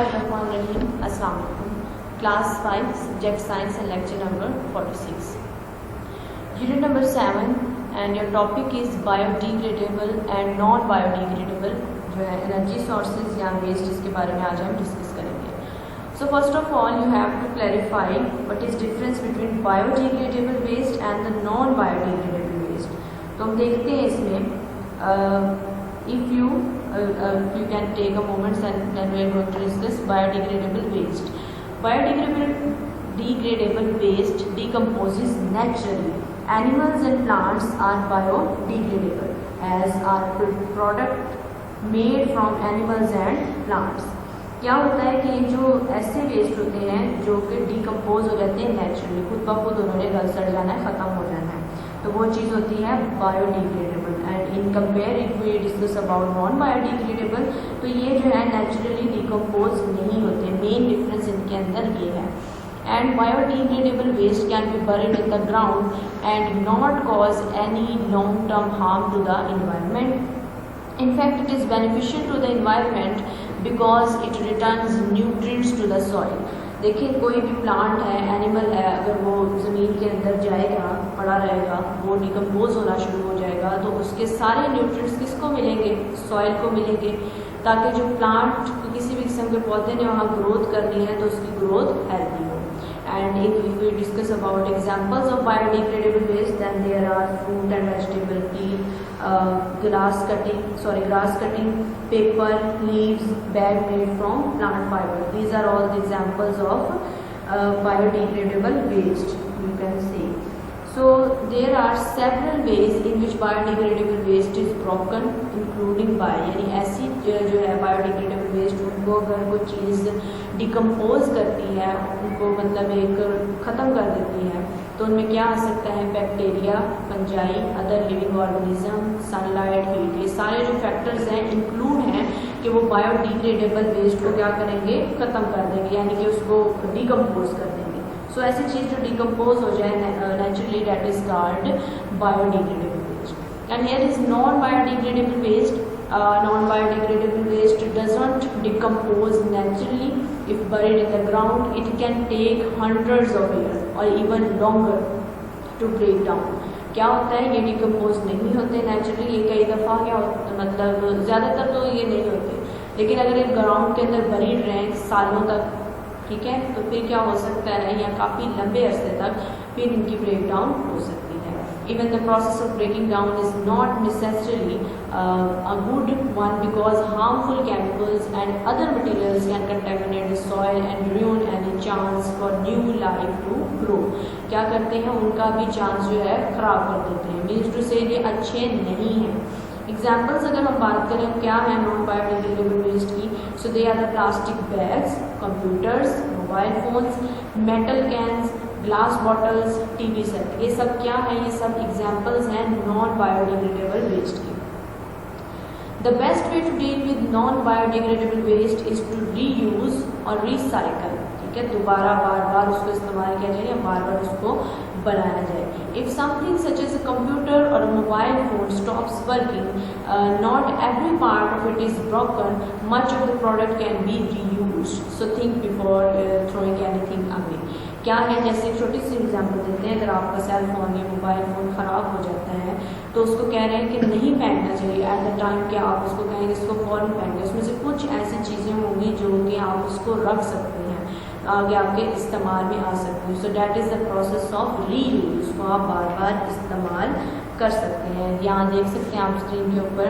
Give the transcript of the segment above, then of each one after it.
Bismillahirrahmanirrahim. Assalamu alaikum. Class 5 subject science and lecture number 46. Unit number 7 and your topic is biodegradable and non biodegradable जो है energy sources या waste, इसके बारे में आज हम डिस्कस करेंगे. So first of all you have to clarify what is difference between biodegradable waste and the non biodegradable waste. तो हम देखते हैं इसमें if you can take a moment and then we are going to discuss biodegradable waste. Biodegradable waste decomposes naturally. Animals and plants are biodegradable as are product made from animals and plants. क्या होता है कि जो ऐसे waste होते हैं जो कि डिकम्पोज हो जाते हैं नेचुरली, खुद ब खुद उन्होंने गल सड़ जाना है, ख़त्म हो जाना है, तो वो चीज़ होती है biodegradable. And in compare if we discuss about non biodegradable, तो ये जो है नेचुरली डिकम्पोज नहीं होते. मेन डिफरेंस इनके अंदर ये है. And biodegradable waste can be buried in the ground and not cause any long term harm to the environment. In fact, it is beneficial to the environment because it returns nutrients to the soil. देखिए कोई भी plant है, animal है, अगर वो ज़मीन के अंदर जाएगा, पड़ा रहेगा, वो डिकम्पोज होना शुरू हो जाएगा, तो उसके सारे न्यूट्रिएंट्स किसको मिलेंगे? सॉइल को मिलेंगे, ताकि जो प्लांट किसी भी किस्म के पौधे ने वहाँ ग्रोथ करनी है तो उसकी ग्रोथ हेल्दी हो. And if we discuss about examples of biodegradable waste, then there are fruit and vegetable peel, grass cutting, paper, leaves, bag made from plant fiber. These are all the examples of biodegradable waste, you can see. So there are several ways in which biodegradable waste is broken, including by यानी ऐसी जो है biodegradable waste, उनको अगर कोई चीज़ decompose करती है, उनको मतलब एक ख़त्म कर देती है, तो उनमें क्या आ सकता है? Bacteria, fungi, other living organism, sunlight, heat, ये सारे जो फैक्टर्स हैं इंक्लूड हैं कि वो बायोडिग्रेडेबल वेस्ट को क्या करेंगे? ख़त्म कर देंगे, यानी कि उसको डिकम्पोज कर देंगे. सो ऐसी चीज़ जो डिकम्पोज हो जाए naturally, that is called biodegradable waste. And here is non biodegradable waste. Non-biodegradable waste doesn't decompose naturally. If buried in the ground, it can take hundreds of years or even longer to break down. क्या होता है? ये decompose नहीं होते naturally. ये कई दफ़ा क्या मतलब ज़्यादातर तो ये नहीं होते, लेकिन अगर एक ग्राउंड के अंदर बरीड रहें सालों तक, ठीक है, तो फिर क्या हो सकता है, या काफ़ी लंबे अरसे तक फिर इनकी ब्रेक डाउन हो सकती है. Even the process of breaking down is not necessarily a good one because harmful chemicals and other materials can contaminate the soil and ruin any chance for new life to grow. क्या करते हैं? उनका भी chance जो है ख़राब कर देते हैं. मीन्स टू से ये अच्छे नहीं हैं. एग्जाम्पल्स अगर हम बात करें क्या है नॉन बायोडिग्रेडेबल वेस्ट की, so they are the plastic bags, computers, mobile phones, metal cans, glass bottles, TV set. ये सब क्या है? ये सब एग्जाम्पल्स हैं नॉन बायोडिग्रेडेबल वेस्ट की. The best way to deal with non biodegradable waste is to reuse और recycle. ठीक है, दोबारा बार बार उसको इस्तेमाल किया जाए या बार बार उसको बनाया जाए. If something such as a computer और mobile phone stops working, not every part of it is broken, much of the product can be reused. So think before throwing anything away. क्या है? जैसे एक छोटी सी एग्जाम्पल देते हैं. अगर आपका सेल फोन या मोबाइल फ़ोन ख़राब हो जाता है तो उसको कह रहे हैं कि नहीं फेंकना चाहिए एट द टाइम कि आप उसको कहेंगे इसको फ़ौरन फेंकें. उसमें से कुछ ऐसी चीज़ें होंगी जो कि आप उसको रख सकते हैं, आगे आपके इस्तेमाल में आ सकते हैं. So that is the process of reuse. उसको आप बार बार इस्तेमाल कर सकते हैं. यहाँ देख सकते हैं आप स्क्रीन के ऊपर,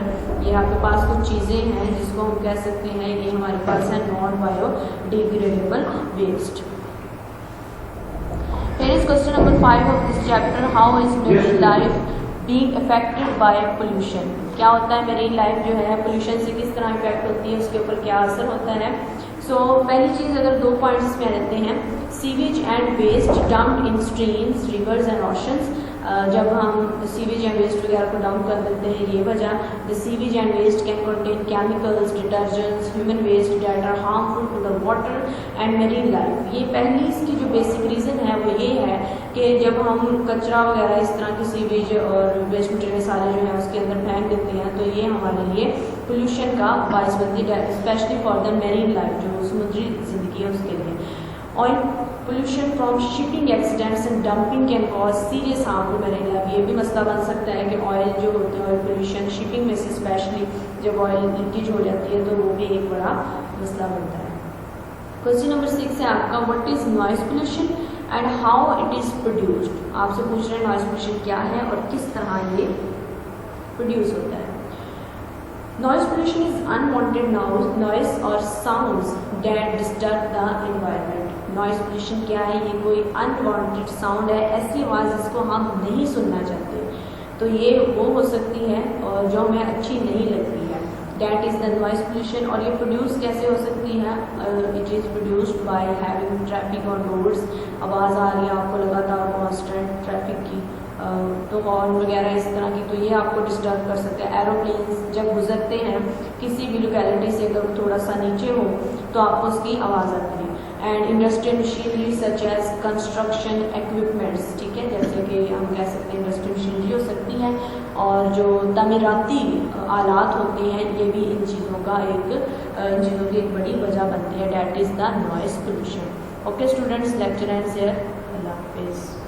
ये आपके पास कुछ चीज़ें हैं जिसको हम कह सकते हैं ये हमारे पास है non biodegradable waste. Here is question number 5 of this chapter. How is marine life being affected by pollution? क्या होता है मेरीन लाइफ जो है पोल्यूशन से किस तरह इफेक्ट होती है, उसके ऊपर क्या असर होता है. सो पहली चीज़ अगर 2 पॉइंट्स में रहते हैं, sewage and waste dumped in streams, rivers and oceans. जब हम सीवेज एंड वेस्ट वगैरह को डंप कर देते हैं, ये वजह। The sewage and waste can contain chemicals, detergents, human waste that are harmful to the water and marine life. ये पहली इसकी जो बेसिक रीज़न है वो ये है कि जब हम कचरा वगैरह इस तरह के सीवेज और वेस्ट मटेरियल सारे जो है उसके अंदर फेंक देते हैं, तो ये हमारे लिए पोल्यूशन का बायस बनती है, specially for the marine life, जो समुद्री ज़िंदगी है उसके लिए। Oil pollution from shipping accidents and dumping can cause serious harm to marine life. ये भी मसला बन सकता है कि ऑयल जो होते हैं, ऑयल पोल्यूशन शिपिंग में से स्पेशली जब ऑयल लीकेज हो जाती है तो वो भी एक बड़ा मसला बनता है। क्वेश्चन नंबर 6 है आपका, what is noise pollution and how it is produced. आपसे पूछ रहे हैं नॉइज पोल्यूशन क्या है और किस तरह ये प्रोड्यूस होता है। Noise pollution is unwanted noise or sounds that disturb the environment. Noise pollution क्या है? ये कोई unwanted sound है, ऐसी आवाज़ जिसको हम नहीं सुनना चाहते, तो ये वो हो सकती है और जो हमें अच्छी नहीं लगती है। That is the noise pollution। और ये प्रोड्यूस कैसे हो सकती है? It is produced by having traffic on roads। आवाज़ आ रही है आपको लगातार कॉन्स्टेंट ट्रैफिक की, तो हॉर्न वगैरह इस तरह की, तो ये आपको डिस्टर्ब कर सकते हैं। एरोप्लेन्स जब गुजरते हैं किसी भी लोकेलिटी से, अगर थोड़ा सा नीचे हो तो आपको उसकी आवाज़ आती है। And industrial machinery such as construction equipments, ठीक है, जैसे कि हम कह सकते हैं इंडस्ट्रियल मशीनरी हो सकती है, और जो तमीराती आलात होते हैं ये भी इन चीज़ों की एक बड़ी वजह बनती है। That is the noise pollution. Okay students, lecture ends here. अल्लाह हाफिज़।